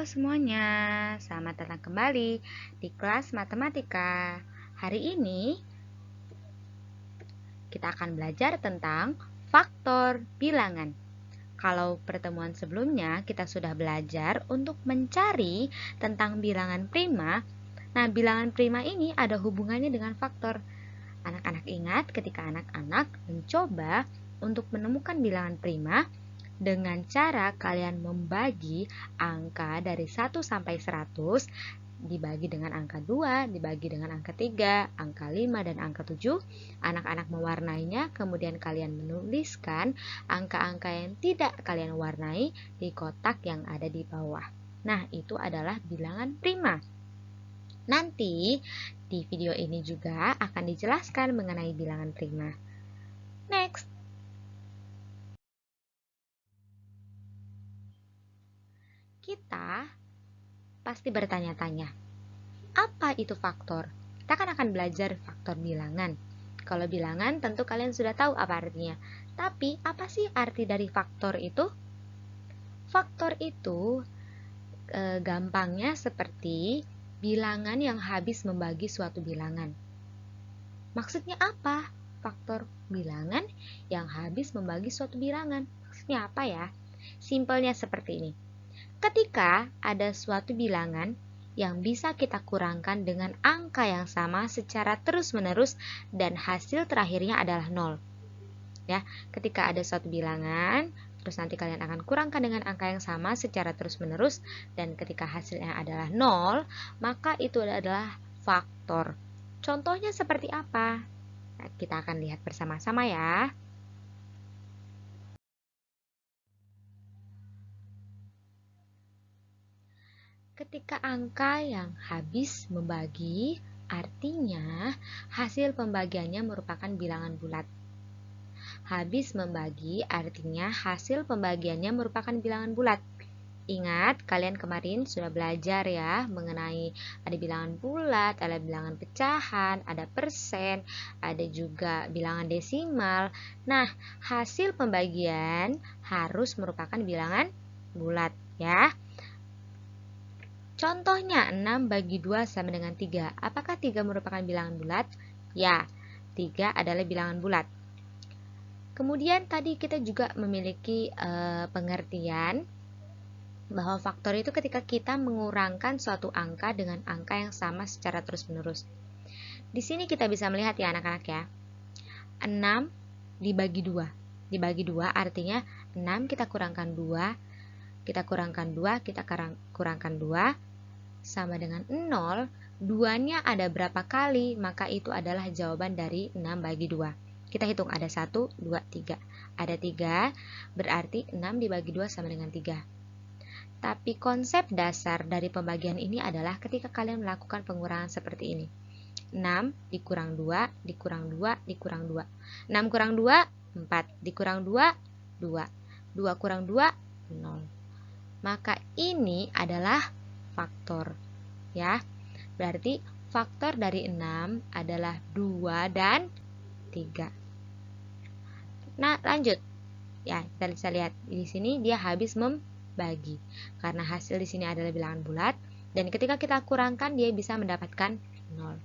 Halo semuanya, selamat datang kembali di kelas matematika. Hari ini kita akan belajar tentang faktor bilangan. Kalau pertemuan sebelumnya kita sudah belajar untuk mencari tentang bilangan prima. Nah, bilangan prima ini ada hubungannya dengan faktor. Anak-anak ingat ketika anak-anak mencoba untuk menemukan bilangan prima dengan cara kalian membagi angka dari 1 sampai 100 dibagi dengan angka 2, dibagi dengan angka 3, angka 5, dan angka 7. Anak-anak mewarnainya, kemudian kalian menuliskan angka-angka yang tidak kalian warnai di kotak yang ada di bawah. Nah, itu adalah bilangan prima. Nanti di video ini juga akan dijelaskan mengenai bilangan prima. Next. Kita pasti bertanya-tanya, apa itu faktor? Kita akan belajar faktor bilangan. Kalau bilangan tentu kalian sudah tahu apa artinya. Tapi apa sih arti dari faktor itu? Faktor itu gampangnya seperti bilangan yang habis membagi suatu bilangan. Maksudnya apa? Faktor bilangan yang habis membagi suatu bilangan. Maksudnya apa ya? Simpelnya seperti ini. Ketika ada suatu bilangan yang bisa kita kurangkan dengan angka yang sama secara terus-menerus dan hasil terakhirnya adalah 0. Ya, ketika ada suatu bilangan, terus nanti kalian akan kurangkan dengan angka yang sama secara terus-menerus dan ketika hasilnya adalah 0, maka itu adalah faktor. Contohnya seperti apa? Nah, kita akan lihat bersama-sama ya. Ketika angka yang habis membagi, artinya hasil pembagiannya merupakan bilangan bulat. Habis membagi artinya hasil pembagiannya merupakan bilangan bulat. Ingat, kalian kemarin sudah belajar ya mengenai ada bilangan bulat, ada bilangan pecahan, ada persen, ada juga bilangan desimal. Nah, hasil pembagian harus merupakan bilangan bulat ya. Contohnya 6 bagi 2 sama dengan 3. Apakah 3 merupakan bilangan bulat? Ya, 3 adalah bilangan bulat. Kemudian tadi kita juga memiliki pengertian bahwa faktor itu ketika kita mengurangkan suatu angka dengan angka yang sama secara terus-menerus. Di sini kita bisa melihat ya anak-anak ya. 6 dibagi 2. Dibagi 2 artinya 6 kita kurangkan 2, kita kurangkan 2, kita kurangkan 2 sama dengan 0, 2-nya ada berapa kali, maka itu adalah jawaban dari 6 bagi 2. Kita hitung ada 1, 2, 3. Ada 3, berarti 6 dibagi 2 sama dengan 3. Tapi konsep dasar dari pembagian ini adalah ketika kalian melakukan pengurangan seperti ini. 6 dikurang 2, dikurang 2, dikurang 2. 6 kurang 2, 4. Dikurang 2, 2. 2 kurang 2, 0. Maka ini adalah faktor ya. Berarti faktor dari 6 adalah 2 dan 3. Nah, lanjut. Ya, kita bisa lihat di sini dia habis membagi. Karena hasil di sini adalah bilangan bulat dan ketika kita kurangkan dia bisa mendapatkan 0.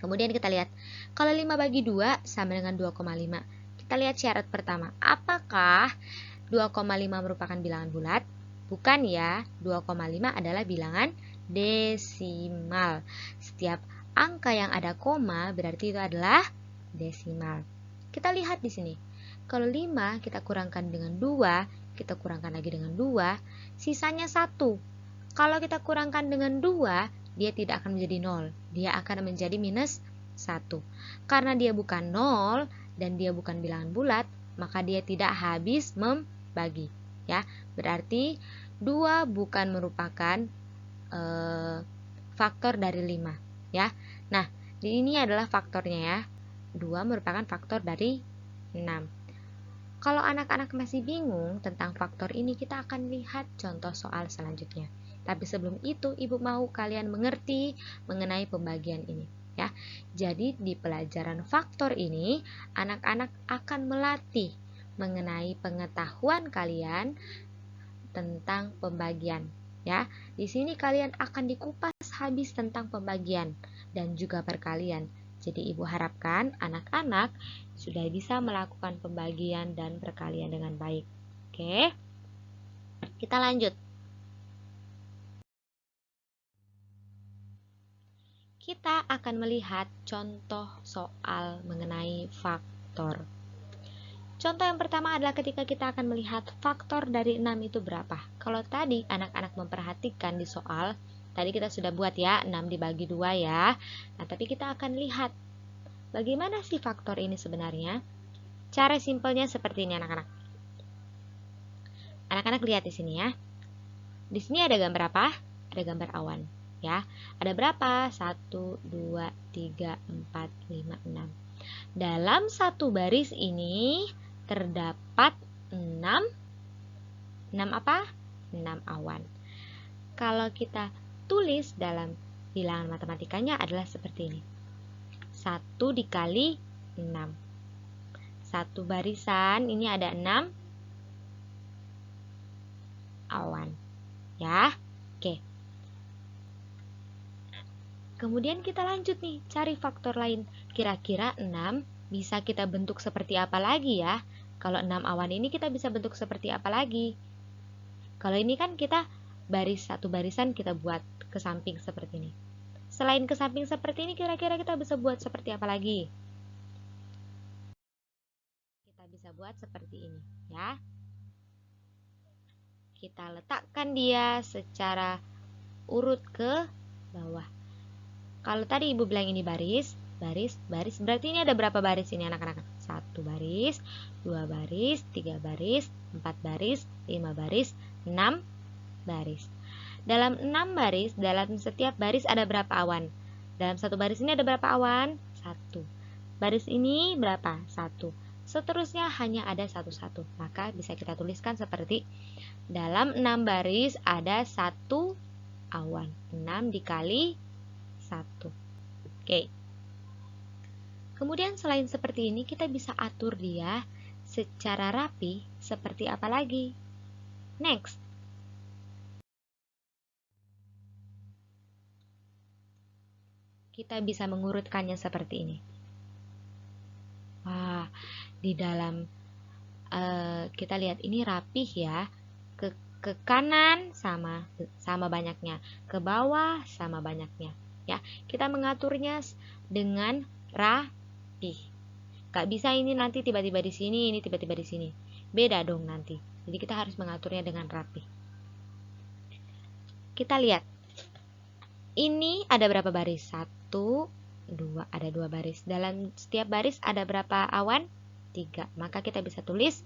Kemudian kita lihat kalau 5 bagi 2 sama dengan 2,5. Kita lihat syarat pertama. Apakah 2,5 merupakan bilangan bulat? Bukan ya, 2,5 adalah bilangan desimal. Setiap angka yang ada koma berarti itu adalah desimal. Kita lihat di sini. Kalau 5 kita kurangkan dengan 2, kita kurangkan lagi dengan 2, sisanya 1. Kalau kita kurangkan dengan 2, dia tidak akan menjadi 0. Dia akan menjadi minus 1. Karena dia bukan 0 dan dia bukan bilangan bulat, maka dia tidak habis membagi. Ya, berarti 2 bukan merupakan faktor dari 5 ya. Nah, ini adalah faktornya ya. 2 merupakan faktor dari 6. Kalau anak-anak masih bingung tentang faktor ini, kita akan lihat contoh soal selanjutnya. Tapi sebelum itu, Ibu mau kalian mengerti mengenai pembagian ini ya. Jadi di pelajaran faktor ini, anak-anak akan melatih mengenai pengetahuan kalian tentang pembagian Ya, di sini kalian akan dikupas habis tentang pembagian dan juga perkalian. Jadi Ibu harapkan anak-anak sudah bisa melakukan pembagian dan perkalian dengan baik. Oke, kita lanjut. Kita akan melihat contoh soal mengenai faktor. Contoh yang pertama adalah ketika kita akan melihat faktor dari 6 itu berapa. Kalau tadi anak-anak memperhatikan di soal, tadi kita sudah buat ya, 6 dibagi 2 ya. Nah, tapi kita akan lihat bagaimana sih faktor ini sebenarnya. Cara simpelnya seperti ini anak-anak. Anak-anak lihat di sini ya. Di sini ada gambar apa? Ada gambar awan ya. Ada berapa? 1, 2, 3, 4, 5, 6. Dalam satu baris ini terdapat 6 apa? 6 awan. Kalau kita tulis dalam bilangan matematikanya adalah seperti ini. 1 dikali 6. Satu barisan ini ada 6 awan. Ya. Oke. Kemudian kita lanjut nih, cari faktor lain. Kira-kira 6 bisa kita bentuk seperti apa lagi ya? Kalau 6 awan ini kita bisa bentuk seperti apa lagi? Kalau ini kan kita satu barisan kita buat ke samping seperti ini. Selain ke samping seperti ini, kira-kira kita bisa buat seperti apa lagi? Kita bisa buat seperti ini ya. Kita letakkan dia secara urut ke bawah. Kalau tadi Ibu bilang ini baris, berarti ini ada berapa baris ini anak-anak? 1 baris, 2 baris, 3 baris, 4 baris, 5 baris, 6 baris. Dalam 6 baris, dalam setiap baris ada berapa awan? Dalam satu baris ini ada berapa awan? 1. Baris ini berapa? 1. Seterusnya hanya ada satu-satu. Maka bisa kita tuliskan seperti dalam 6 baris ada 1 awan. 6 dikali 1. Oke. Kemudian selain seperti ini, kita bisa atur dia secara rapi seperti apa lagi? Next. Kita bisa mengurutkannya seperti ini. Wah, di dalam kita lihat ini rapih ya. Ke kanan sama banyaknya, ke bawah sama banyaknya. Ya, kita mengaturnya dengan rapih. Gak bisa ini nanti tiba-tiba di sini, ini tiba-tiba di sini. Beda dong nanti. Jadi kita harus mengaturnya dengan rapih. Kita lihat. Ini ada berapa baris? 1, 2, ada 2 baris. Dalam setiap baris ada berapa awan? 3. Maka kita bisa tulis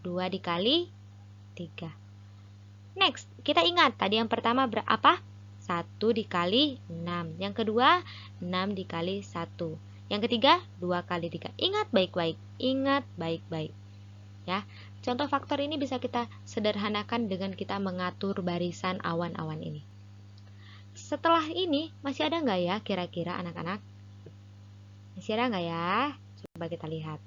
2 dikali 3. Next, kita ingat tadi yang pertama berapa? 1 dikali 6. Yang kedua, 6 dikali 1. Yang ketiga, 2 kali 3. Ingat baik-baik. Ingat baik-baik. Ya, contoh faktor ini bisa kita sederhanakan dengan kita mengatur barisan awan-awan ini. Setelah ini, masih ada nggak ya kira-kira anak-anak? Masih ada nggak ya? Coba kita lihat.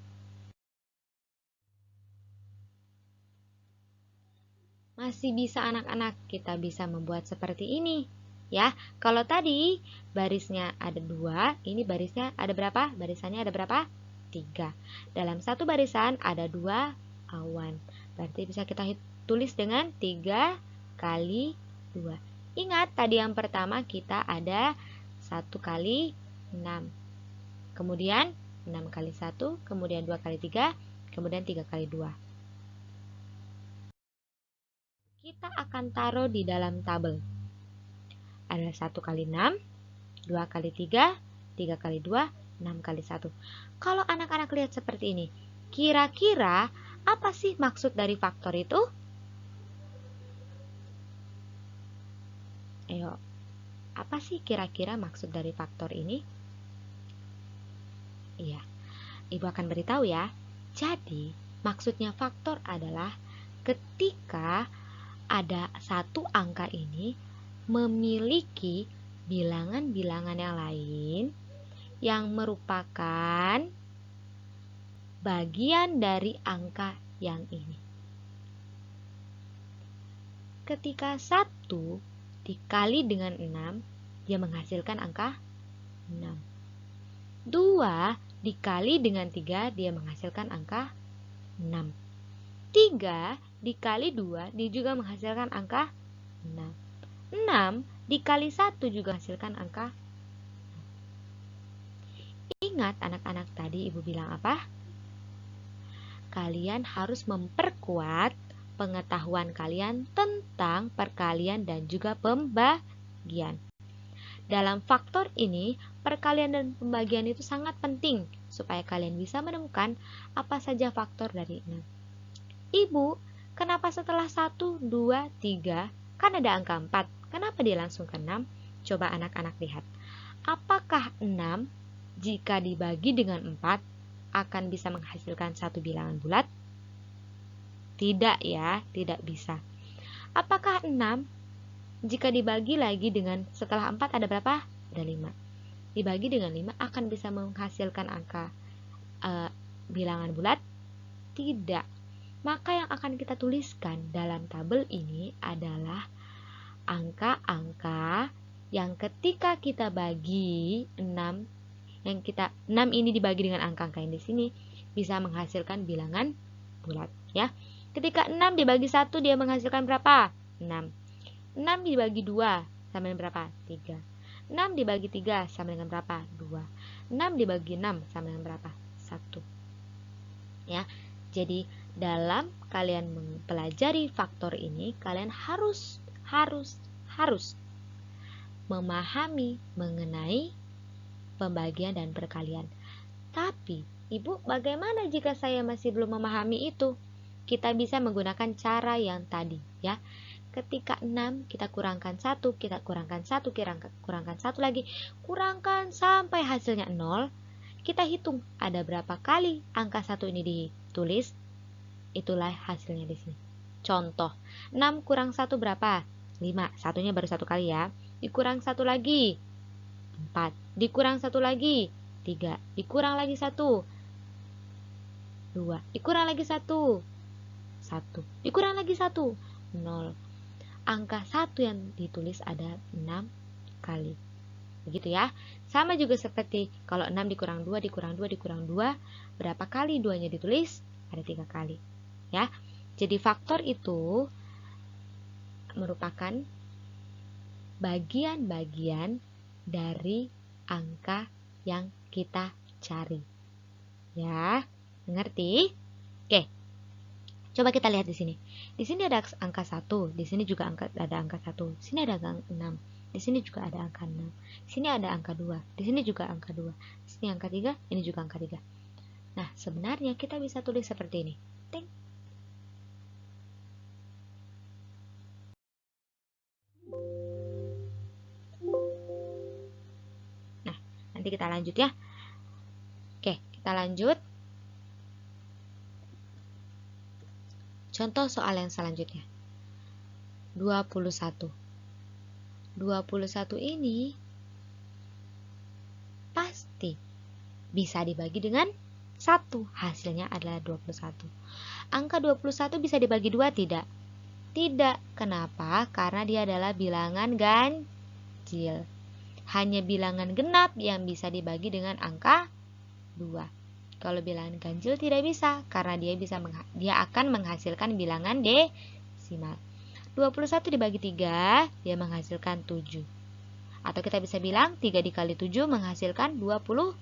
Masih bisa anak-anak, kita bisa membuat seperti ini. Ya, kalau tadi barisnya ada 2, ini barisnya ada berapa? Barisannya ada berapa? 3. Dalam satu barisan ada 2 awan. Berarti bisa kita tulis dengan 3 kali 2. Ingat, tadi yang pertama kita ada 1 kali 6. Kemudian 6 kali 1, kemudian 2 kali 3, kemudian 3 kali 2. Kita akan taruh di dalam tabel. Ada 1 kali 6, 2 kali 3, 3 kali 2, 6 kali 1. Kalau anak-anak lihat seperti ini, kira-kira apa sih maksud dari faktor itu? Ayo, apa sih kira-kira maksud dari faktor ini? Iya, Ibu akan beritahu ya. Jadi, maksudnya faktor adalah ketika ada satu angka ini memiliki bilangan-bilangan yang lain yang merupakan bagian dari angka yang ini. Ketika 1 dikali dengan 6, dia menghasilkan angka 6. 2 dikali dengan 3, dia menghasilkan angka 6. 3 dikali 2, dia juga menghasilkan angka 6. 6 dikali 1 juga menghasilkan angka 6. Ingat anak-anak tadi Ibu bilang apa? Kalian harus memperkuat pengetahuan kalian tentang perkalian dan juga pembagian. Dalam faktor ini, perkalian dan pembagian itu sangat penting supaya kalian bisa menemukan apa saja faktor dari 6. Ibu, kenapa setelah 1, 2, 3, kan ada angka 4? Kenapa dia langsung ke 6? Coba anak-anak lihat. Apakah 6 jika dibagi dengan 4 akan bisa menghasilkan satu bilangan bulat? Tidak ya, tidak bisa. Apakah 6 jika dibagi lagi dengan setelah 4 ada berapa? Ada 5. Dibagi dengan 5 akan bisa menghasilkan angka bilangan bulat? Tidak. Maka yang akan kita tuliskan dalam tabel ini adalah angka-angka yang ketika kita bagi 6 ini dibagi dengan angka-angka yang di sini bisa menghasilkan bilangan bulat ya. Ketika 6 dibagi 1 dia menghasilkan berapa? 6. 6 dibagi 2 sama dengan berapa? 3. 6 dibagi 3 sama dengan berapa? 2. 6 dibagi 6 sama dengan berapa? 1. Ya. Jadi dalam kalian mempelajari faktor ini, kalian harus memahami mengenai pembagian dan perkalian. Tapi, Ibu, bagaimana jika saya masih belum memahami itu? Kita bisa menggunakan cara yang tadi, ya. Ketika 6, kita kurangkan 1, kita kurangkan 1, kurangkan 1 lagi, kurangkan sampai hasilnya 0. Kita hitung ada berapa kali angka 1 ini ditulis. Itulah hasilnya di sini. Contoh, 6 kurang 1 berapa? 5. Satunya baru 1 kali ya. Dikurang 1 lagi, 4. Dikurang 1 lagi, 3. Dikurang lagi 1, 2. Dikurang lagi 1, 1. Dikurang lagi 1, 0. Angka 1 yang ditulis ada 6 kali. Begitu ya. Sama juga seperti kalau 6 dikurang 2, dikurang 2, dikurang 2. Berapa kali 2-nya ditulis? Ada 3 kali. Ya. Jadi faktor itu merupakan bagian-bagian dari angka yang kita cari. Ya, mengerti? Oke. Coba kita lihat di sini. Di sini ada angka 1, di sini juga ada angka 1. Di sini ada angka 6. Di sini juga ada angka 6. Di sini ada angka 2. Di sini juga angka 2. Di sini angka 3, ini juga angka 3. Nah, sebenarnya kita bisa tulis seperti ini. Ting. Nah, nanti kita lanjut ya. Oke, kita lanjut. Contoh soal yang selanjutnya. 21. 21 ini pasti bisa dibagi dengan 1. Hasilnya adalah 21. Angka 21 bisa dibagi 2 tidak? Tidak. Kenapa? Karena dia adalah bilangan ganjil. Hanya bilangan genap yang bisa dibagi dengan angka 2. Kalau bilangan ganjil tidak bisa karena dia akan menghasilkan bilangan desimal. 21 dibagi 3 dia menghasilkan 7. Atau kita bisa bilang 3 dikali 7 menghasilkan 21.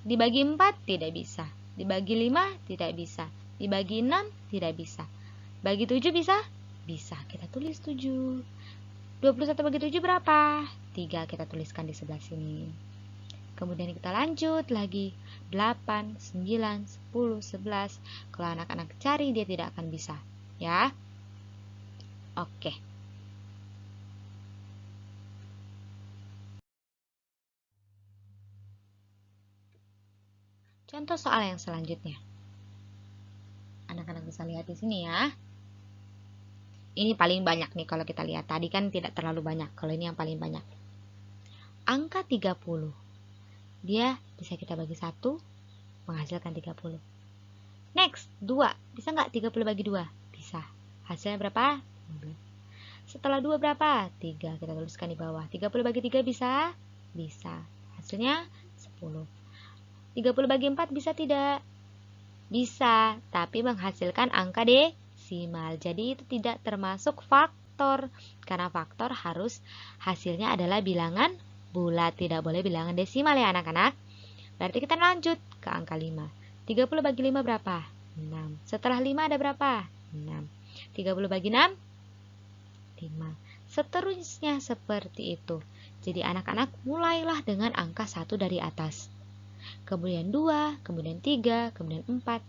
Dibagi 4 tidak bisa. Dibagi 5 tidak bisa. Dibagi 6 tidak bisa. Bagi 7 bisa? Bisa. Kita tulis 7. 21 bagi 7 berapa? 3 kita tuliskan di sebelah sini. Kemudian kita lanjut lagi. 8, 9, 10, 11. Kalau anak-anak cari dia tidak akan bisa. Ya. Oke. Contoh soal yang selanjutnya. Anak-anak bisa lihat di sini ya. Ini paling banyak nih kalau kita lihat. Tadi kan tidak terlalu banyak. Kalau ini yang paling banyak. Angka 30. Dia bisa kita bagi 1, menghasilkan 30. Next, 2. Bisa nggak 30 bagi 2? Bisa. Hasilnya berapa? 15. Setelah 2 berapa? 3. Kita tuliskan di bawah. 30 bagi 3 bisa? Bisa. Hasilnya 10. 30 bagi 4 bisa tidak? Bisa, tapi menghasilkan angka desimal. Jadi itu tidak termasuk faktor. Karena faktor harus hasilnya adalah bilangan bulat. Tidak boleh bilangan desimal ya anak-anak. Berarti kita lanjut ke angka 5. 30 bagi 5 berapa? 6. Setelah 5 ada berapa? 6. 30 bagi 6? 5. Seterusnya seperti itu. Jadi anak-anak mulailah dengan angka 1 dari atas. Kemudian 2, kemudian 3, kemudian 4.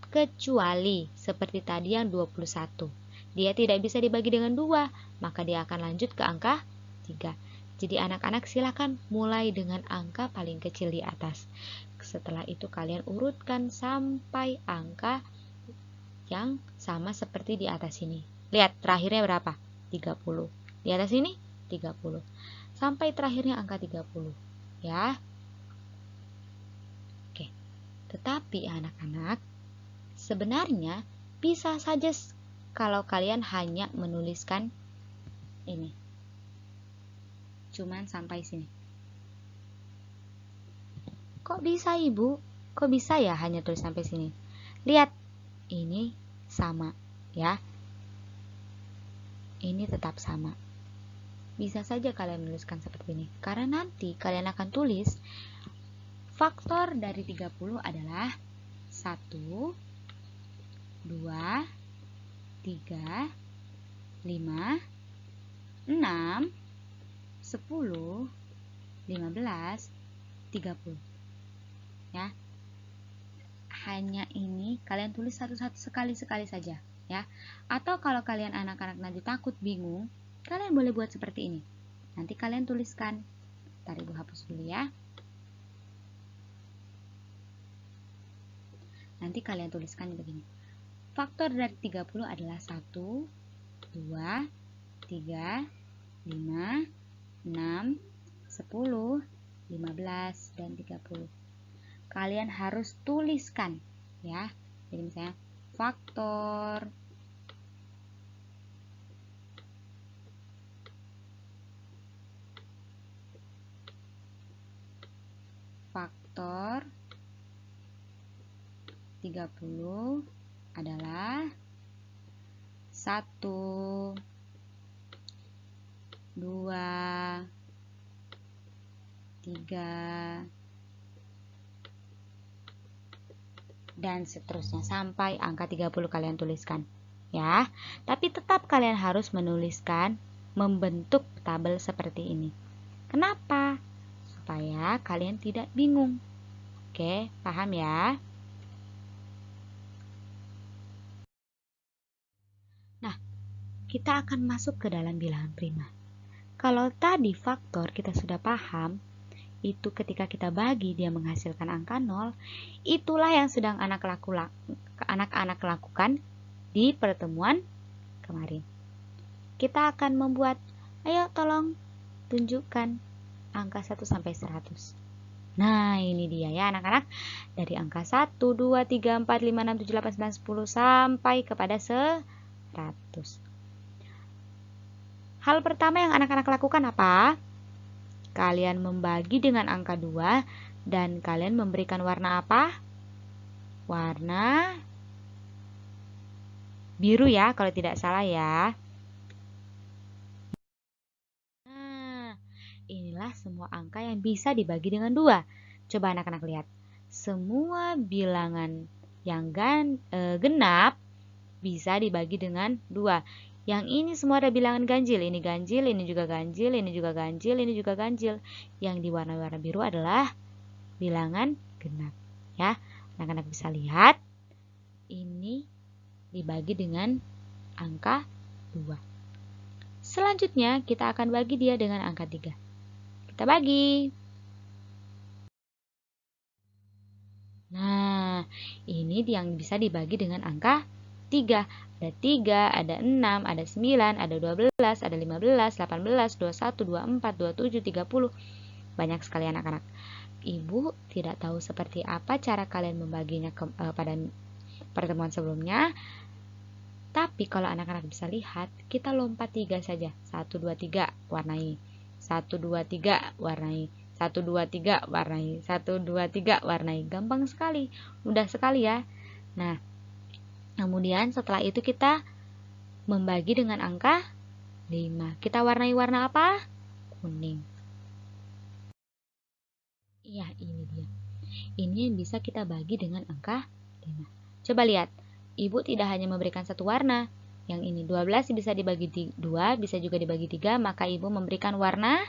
Kecuali seperti tadi yang 21. Dia tidak bisa dibagi dengan 2, maka dia akan lanjut ke angka 3. Jadi anak-anak silakan mulai dengan angka paling kecil di atas. Setelah itu kalian urutkan sampai angka yang sama seperti di atas ini. Lihat terakhirnya berapa? 30. Di atas ini 30. Sampai terakhirnya angka 30. Ya. Oke. Tetapi anak-anak, sebenarnya bisa saja kalau kalian hanya menuliskan ini. Cuman sampai sini. Kok bisa Ibu? Kok bisa ya hanya tulis sampai sini? Lihat, ini sama ya. Ini tetap sama. Bisa saja kalian menuliskan seperti ini. Karena nanti kalian akan tulis faktor dari 30 adalah 1, 2, 3, 5, 6, 10, 15, 30. Ya. Hanya ini kalian tulis satu-satu sekali-sekali saja ya. Atau kalau kalian anak-anak nanti takut bingung, kalian boleh buat seperti ini. Nanti kalian tuliskan. Ntar Ibu hapus dulu ya. Nanti kalian tuliskan begini. Faktor dari 30 adalah 1, 2, 3, 5, 6, 10, 15, dan 30. Kalian harus tuliskan ya. Jadi misalnya faktor faktor 30 adalah 1, 2, 3, dan seterusnya sampai angka 30 kalian tuliskan ya. Tapi tetap kalian harus menuliskan membentuk tabel seperti ini. Kenapa? Supaya kalian tidak bingung. Oke, paham ya? Nah, kita akan masuk ke dalam bilangan prima. Kalau tadi faktor kita sudah paham, itu ketika kita bagi dia menghasilkan angka 0, itulah yang sedang anak-anak lakukan di pertemuan kemarin. Kita akan membuat, ayo tolong tunjukkan angka 1 sampai 100. Nah, ini dia ya anak-anak. Dari angka 1, 2, 3, 4, 5, 6, 7, 8, 9, 10 sampai kepada 100. Hal pertama yang anak-anak lakukan apa? Kalian membagi dengan angka 2 dan kalian memberikan warna apa? Warna biru ya, kalau tidak salah ya. Nah, inilah semua angka yang bisa dibagi dengan 2. Coba anak-anak lihat. Semua bilangan yang genap bisa dibagi dengan 2. Yang ini semua ada bilangan ganjil. Ini ganjil, ini juga ganjil, ini juga ganjil, ini juga ganjil. Yang di warna-warna biru adalah bilangan genap. Ya, anak-anak bisa lihat. Ini dibagi dengan angka 2. Selanjutnya kita akan bagi dia dengan angka 3. Kita bagi. Nah, ini yang bisa dibagi dengan angka 3. Ada 3, ada 6, ada 9, ada 12, ada 15, 18, 21, 24, 27, 30. Banyak sekali anak-anak. Ibu tidak tahu seperti apa cara kalian membaginya pada pertemuan sebelumnya. Tapi kalau anak-anak bisa lihat, kita lompat 3 saja. 1, 2, 3, warnai. 1, 2, 3, warnai. 1, 2, 3, warnai. 1, 2, 3, warnai. Gampang sekali, mudah sekali ya. Nah, kemudian setelah itu kita membagi dengan angka 5. Kita warnai warna apa? Kuning. Iya, ini dia. Ini yang bisa kita bagi dengan angka 5. Coba lihat, Ibu tidak hanya memberikan satu warna. Yang ini 12 bisa dibagi 2, bisa juga dibagi 3, maka Ibu memberikan warna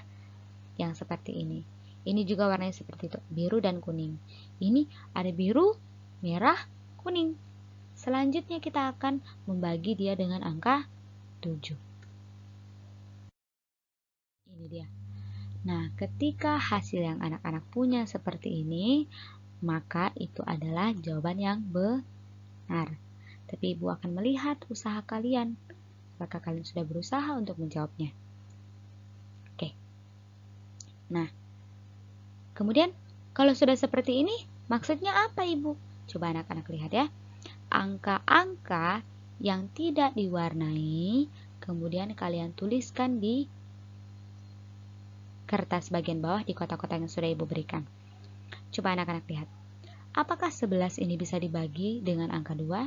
yang seperti ini. Ini juga warnanya seperti itu, biru dan kuning. Ini ada biru, merah, kuning. Selanjutnya kita akan membagi dia dengan angka 7. Ini dia. Nah, ketika hasil yang anak-anak punya seperti ini, maka itu adalah jawaban yang benar. Tapi Ibu akan melihat usaha kalian. Apakah kalian sudah berusaha untuk menjawabnya? Oke. Nah, kemudian kalau sudah seperti ini, maksudnya apa Ibu? Coba anak-anak lihat ya. Angka-angka yang tidak diwarnai, kemudian kalian tuliskan di kertas bagian bawah di kotak-kotak yang sudah Ibu berikan. Coba anak-anak lihat. Apakah 11 ini bisa dibagi dengan angka 2?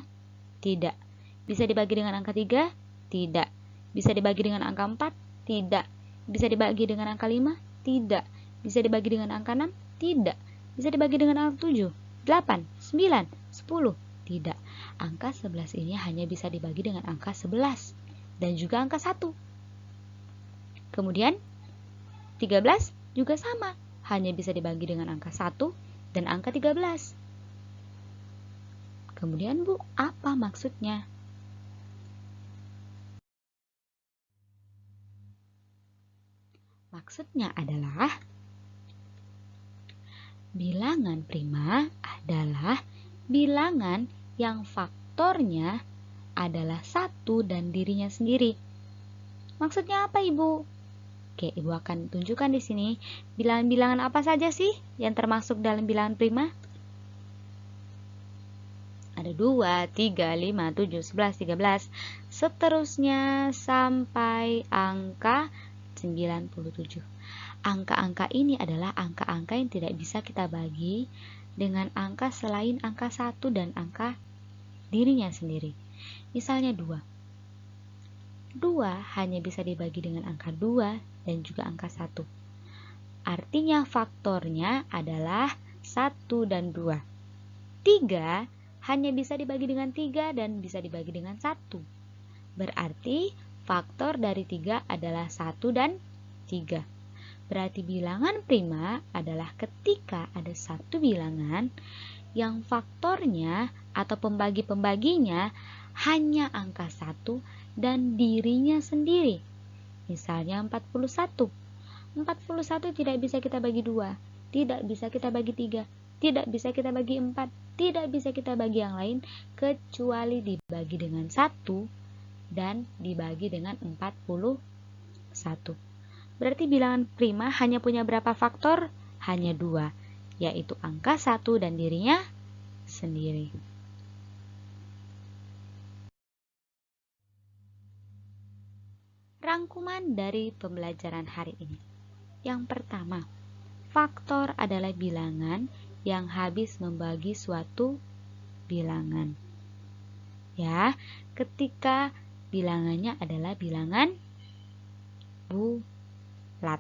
Tidak. Bisa dibagi dengan angka 3? Tidak. Bisa dibagi dengan angka 4? Tidak. Bisa dibagi dengan angka 5? Tidak. Bisa dibagi dengan angka 6? Tidak. Bisa dibagi dengan angka 7, 8, 9, 10? Tidak. Angka 11 ini hanya bisa dibagi dengan angka 11 dan juga angka 1. Kemudian 13 juga sama, hanya bisa dibagi dengan angka 1 dan angka 13. Kemudian Bu, apa maksudnya? Maksudnya adalah bilangan prima adalah bilangan yang faktornya adalah 1 dan dirinya sendiri. Maksudnya apa Ibu? Oke, Ibu akan tunjukkan di sini bilangan-bilangan apa saja sih yang termasuk dalam bilangan prima? Ada 2, 3, 5, 7, 11, 13, seterusnya sampai angka 97. Angka-angka ini adalah angka-angka yang tidak bisa kita bagi dengan angka selain angka 1 dan angka dirinya sendiri. Misalnya 2. 2 hanya bisa dibagi dengan angka 2 dan juga angka 1. Artinya faktornya adalah 1 dan 2. 3 hanya bisa dibagi dengan 3 dan bisa dibagi dengan 1. Berarti faktor dari 3 adalah 1 dan 3. Berarti bilangan prima adalah ketika ada satu bilangan yang faktornya atau pembagi-pembaginya hanya angka 1 dan dirinya sendiri. Misalnya 41. 41 tidak bisa kita bagi 2, tidak bisa kita bagi 3, tidak bisa kita bagi 4, tidak bisa kita bagi yang lain kecuali dibagi dengan 1 dan dibagi dengan 41. Berarti bilangan prima hanya punya berapa faktor? Hanya 2, yaitu angka 1 dan dirinya sendiri. Rangkuman dari pembelajaran hari ini. Yang pertama, faktor adalah bilangan yang habis membagi suatu bilangan. Ya, ketika bilangannya adalah bilangan bulat.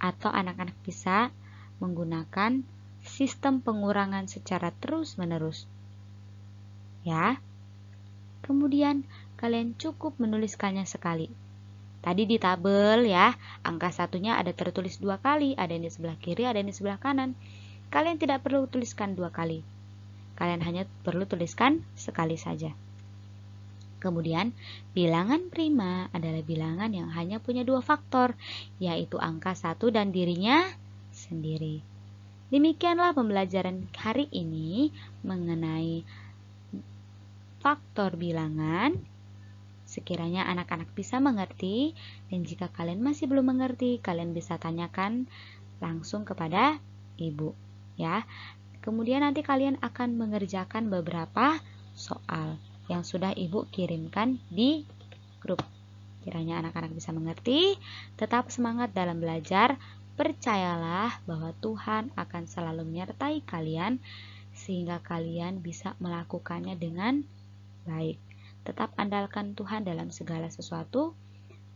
Atau anak-anak bisa menggunakan sistem pengurangan secara terus-menerus. Ya. Kemudian kalian cukup menuliskannya sekali. Tadi di tabel ya, angka satunya ada tertulis 2 kali, ada yang di sebelah kiri, ada yang di sebelah kanan. Kalian tidak perlu tuliskan 2 kali. Kalian hanya perlu tuliskan sekali saja. Kemudian, bilangan prima adalah bilangan yang hanya punya 2 faktor, yaitu angka 1 dan dirinya sendiri. Demikianlah pembelajaran hari ini mengenai faktor bilangan. Sekiranya anak-anak bisa mengerti, dan jika kalian masih belum mengerti, kalian bisa tanyakan langsung kepada Ibu, ya. Kemudian nanti kalian akan mengerjakan beberapa soal. yang sudah Ibu kirimkan di grup. Kiranya anak-anak bisa mengerti, tetap semangat dalam belajar, percayalah bahwa Tuhan akan selalu menyertai kalian sehingga kalian bisa melakukannya dengan baik. Tetap andalkan Tuhan dalam segala sesuatu,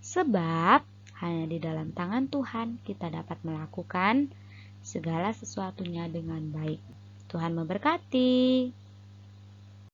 sebab hanya di dalam tangan Tuhan kita dapat melakukan segala sesuatunya dengan baik. Tuhan memberkati.